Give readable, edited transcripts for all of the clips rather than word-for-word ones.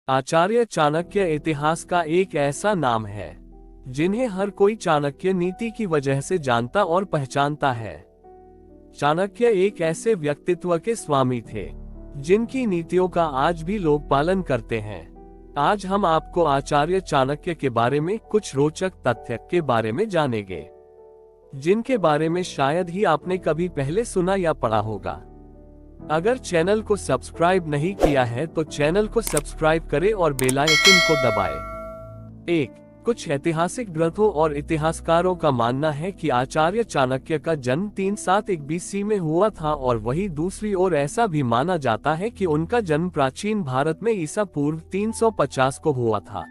आचार्य चाणक्य इतिहास का एक ऐसा नाम है जिन्हें हर कोई चाणक्य नीति की वजह से जानता और पहचानता है। चाणक्य एक ऐसे व्यक्तित्व के स्वामी थे जिनकी नीतियों का आज भी लोग पालन करते हैं। आज हम आपको आचार्य चाणक्य के बारे में कुछ रोचक तथ्य के बारे में जानेंगे, जिनके बारे में शायद ही आपने कभी पहले सुना या पढ़ा होगा। अगर चैनल को सब्सक्राइब नहीं किया है तो चैनल को सब्सक्राइब करें और बेल आइकन को दबाएं। कुछ ऐतिहासिक ग्रंथों और इतिहासकारों का मानना है कि आचार्य चाणक्य का जन्म 371 BC में हुआ था, और वहीं दूसरी ओर ऐसा भी माना जाता है कि उनका जन्म प्राचीन भारत में ईसा पूर्व 350 को हुआ था।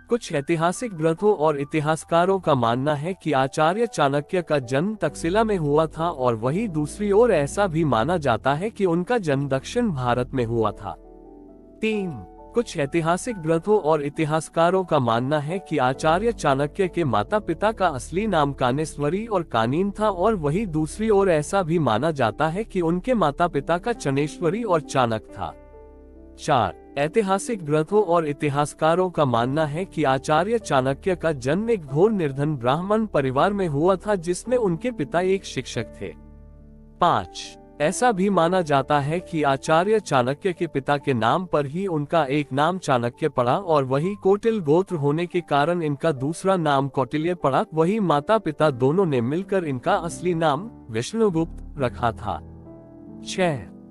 कुछ ऐतिहासिक ग्रंथों और इतिहासकारों का मानना है कि आचार्य चाणक्य का जन्म तक्षशिला में हुआ था, और वहीं दूसरी ओर ऐसा भी माना जाता है कि उनका जन्म दक्षिण भारत में हुआ था। कुछ ऐतिहासिक ग्रंथों और इतिहासकारों का मानना है कि आचार्य चाणक्य के माता पिता का असली नाम कानेश्वरी और कानीन था, और वहीं दूसरी ओर ऐसा भी माना जाता है कि उनके माता पिता का चनेश्वरी और चाणक था। ऐतिहासिक ग्रंथों और इतिहासकारों का मानना है कि आचार्य चाणक्य का जन्म एक घोर निर्धन ब्राह्मण परिवार में हुआ था, जिसमें उनके पिता एक शिक्षक थे। ऐसा भी माना जाता है कि आचार्य चाणक्य के पिता के नाम पर ही उनका एक नाम चाणक्य पड़ा, और वही कौटिल्य गोत्र होने के कारण इनका दूसरा नाम कौटिल्य पड़ा। वही माता पिता दोनों ने मिलकर इनका असली नाम विष्णुगुप्त रखा था।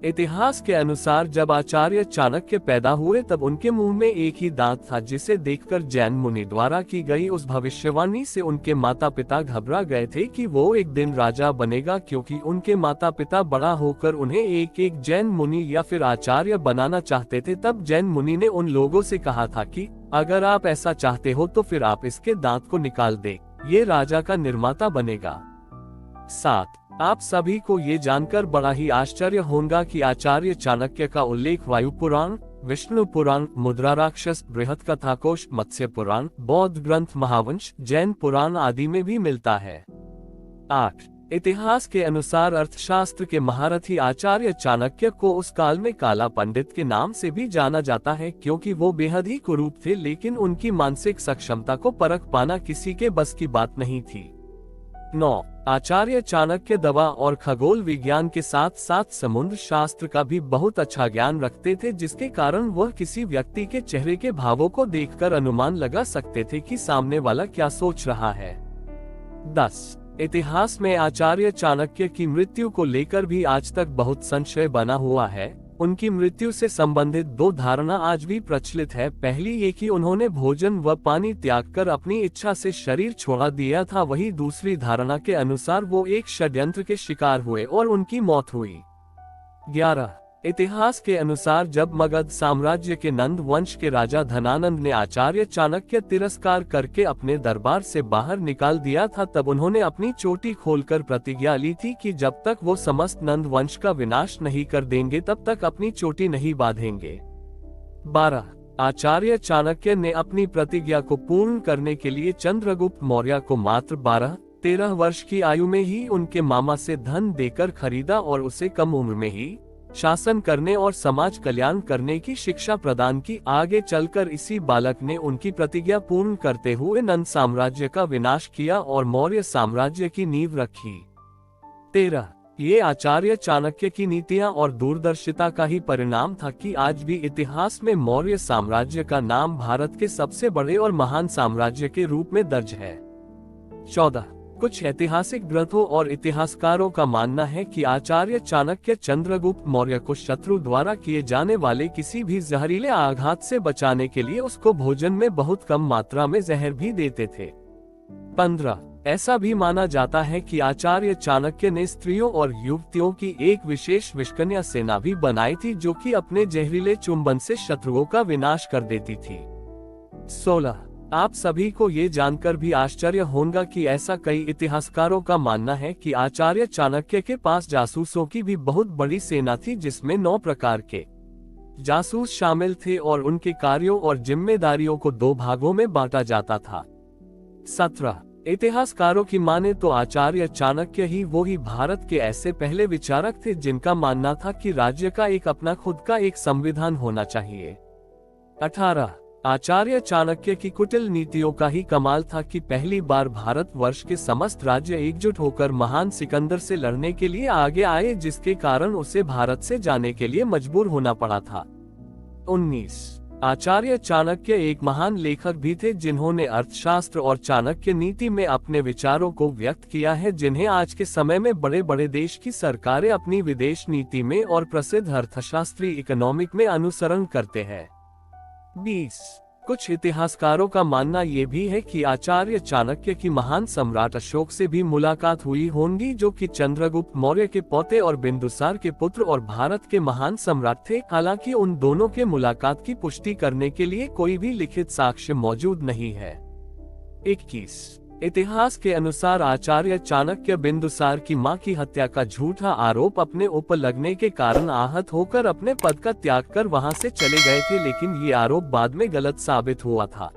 इतिहास के अनुसार जब आचार्य चाणक्य पैदा हुए तब उनके मुंह में एक ही दांत था, जिसे देखकर जैन मुनि द्वारा की गई उस भविष्यवाणी से उनके माता पिता घबरा गए थे कि वो एक दिन राजा बनेगा, क्योंकि उनके माता पिता बड़ा होकर उन्हें एक जैन मुनि या फिर आचार्य बनाना चाहते थे। तब जैन मुनि ने उन लोगों से कहा था कि अगर आप ऐसा चाहते हो तो फिर आप इसके दांत को निकाल दे, ये राजा का निर्माता बनेगा। आप सभी को ये जानकर बड़ा ही आश्चर्य होगा कि आचार्य चाणक्य का उल्लेख वायु पुराण, विष्णु पुराण, मुद्रा राक्षस, बृहत कथाकोश, मत्स्य पुराण, बौद्ध ग्रंथ महावंश, जैन पुराण आदि में भी मिलता है। इतिहास के अनुसार अर्थशास्त्र के महारथी आचार्य चाणक्य को उस काल में काला पंडित के नाम से भी जाना जाता है, क्योंकि वो बेहद ही कुरूप थे, लेकिन उनकी मानसिक सक्षमता को परख पाना किसी के बस की बात नहीं थी। आचार्य चाणक्य दवा और खगोल विज्ञान के साथ साथ समुद्र शास्त्र का भी बहुत अच्छा ज्ञान रखते थे, जिसके कारण वह किसी व्यक्ति के चेहरे के भावों को देखकर अनुमान लगा सकते थे कि सामने वाला क्या सोच रहा है। इतिहास में आचार्य चाणक्य की मृत्यु को लेकर भी आज तक बहुत संशय बना हुआ है। उनकी मृत्यु से संबंधित दो धारणा आज भी प्रचलित है। पहली ये कि उन्होंने भोजन व पानी त्याग कर अपनी इच्छा से शरीर छोड़ा दिया था। वही दूसरी धारणा के अनुसार वो एक षड्यंत्र के शिकार हुए और उनकी मौत हुई। इतिहास के अनुसार जब मगध साम्राज्य के नंद वंश के राजा धनानंद ने आचार्य चाणक्य तिरस्कार करके अपने दरबार से बाहर निकाल दिया था, तब उन्होंने अपनी चोटी खोलकर प्रतिज्ञा ली थी कि जब तक वो समस्त नंद वंश का विनाश नहीं कर देंगे तब तक अपनी चोटी नहीं बांधेंगे। आचार्य चाणक्य ने अपनी प्रतिज्ञा को पूर्ण करने के लिए चंद्रगुप्त मौर्य को मात्र 12-13 वर्ष की आयु में ही उनके मामा से धन देकर खरीदा, और उसे कम उम्र में ही शासन करने और समाज कल्याण करने की शिक्षा प्रदान की। आगे चलकर इसी बालक ने उनकी प्रतिज्ञा पूर्ण करते हुए नंद साम्राज्य का विनाश किया और मौर्य साम्राज्य की नींव रखी। ये आचार्य चाणक्य की नीतियां और दूरदर्शिता का ही परिणाम था कि आज भी इतिहास में मौर्य साम्राज्य का नाम भारत के सबसे बड़े और महान साम्राज्य के रूप में दर्ज है। कुछ ऐतिहासिक ग्रंथों और इतिहासकारों का मानना है कि आचार्य चाणक्य चंद्रगुप्त मौर्य को शत्रु द्वारा किए जाने वाले किसी भी जहरीले आघात से बचाने के लिए उसको भोजन में बहुत कम मात्रा में जहर भी देते थे। ऐसा भी माना जाता है कि आचार्य चाणक्य ने स्त्रियों और युवतियों की एक विशेष विष्कन्या सेना भी बनाई थी, जो कि अपने जहरीले चुंबन से शत्रुओं का विनाश कर देती थी। आप सभी को ये जानकर भी आश्चर्य होगा कि ऐसा कई इतिहासकारों का मानना है कि आचार्य चाणक्य के पास जासूसों की भी बहुत बड़ी सेना थी, जिसमें 9 प्रकार के जासूस शामिल थे, और उनके कार्यों और जिम्मेदारियों को 2 भागों में बांटा जाता था। इतिहासकारों की माने तो आचार्य चाणक्य ही वो ही भारत के ऐसे पहले विचारक थे जिनका मानना था कि राज्य का एक अपना खुद का एक संविधान होना चाहिए। 18 आचार्य चाणक्य की कुटिल नीतियों का ही कमाल था कि पहली बार भारतवर्ष के समस्त राज्य एकजुट होकर महान सिकंदर से लड़ने के लिए आगे आए, जिसके कारण उसे भारत से जाने के लिए मजबूर होना पड़ा था। 19 आचार्य चाणक्य एक महान लेखक भी थे, जिन्होंने अर्थशास्त्र और चाणक्य नीति में अपने विचारों को व्यक्त किया है, जिन्हें आज के समय में बड़े बड़े देश की सरकारें अपनी विदेश नीति में और प्रसिद्ध अर्थशास्त्री इकोनॉमिक में अनुसरण करते हैं। 20 कुछ इतिहासकारों का मानना ये भी है कि आचार्य चाणक्य की महान सम्राट अशोक से भी मुलाकात हुई होंगी, जो कि चंद्रगुप्त मौर्य के पोते और बिंदुसार के पुत्र और भारत के महान सम्राट थे। हालांकि उन दोनों के मुलाकात की पुष्टि करने के लिए कोई भी लिखित साक्ष्य मौजूद नहीं है। 21 इतिहास के अनुसार आचार्य चाणक्य बिंदुसार की मां की हत्या का झूठा आरोप अपने ऊपर लगने के कारण आहत होकर अपने पद का त्याग कर वहां से चले गए थे, लेकिन ये आरोप बाद में गलत साबित हुआ था।